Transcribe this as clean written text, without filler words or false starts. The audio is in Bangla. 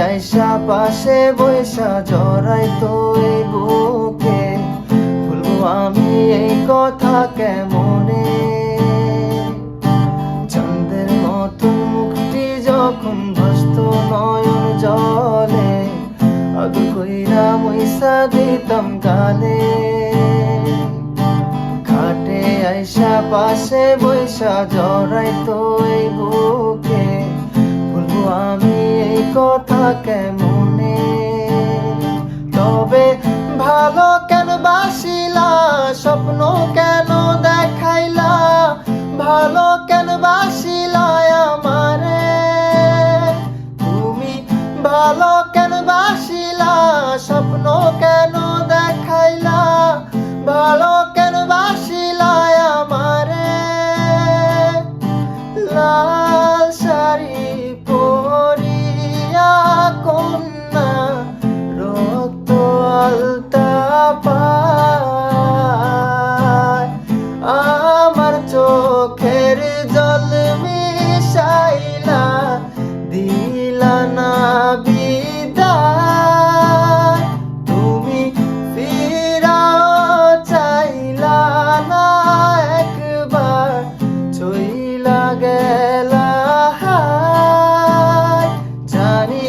আইসা পাশে বৈশা জড়াইতো এই বুকে, ভুলবো আমি এই কথা কেমনে? চাঁদের মতো মুখটি যখন ভাসতো নয়ন জলে, আদর কইরা মইসা দিতাম গালে। ঘাটে আইসা পাশে বৈশা জড়াইতো এই বুকে, ভুলবো আমি এই কথা কেমনে? তবে ভালো কেন বাসিলা, স্বপ্ন কেন দেখাইলা, ভালো কেন বাসিলা আমারে? তুমি ভালো কেন বাসিলা, স্বপ্ন কেন দেখাইলা, ভালো কেন বাসিলা আমারে? লাল শাড়ি পরিয়া কন্যা রক্ত আলতা পায়, আমার চোখের জল মিশাইলা দিলা না বিদায়। তুমি ফিরাও চাইলা না একবার, চইলা গেলা হায়। জানি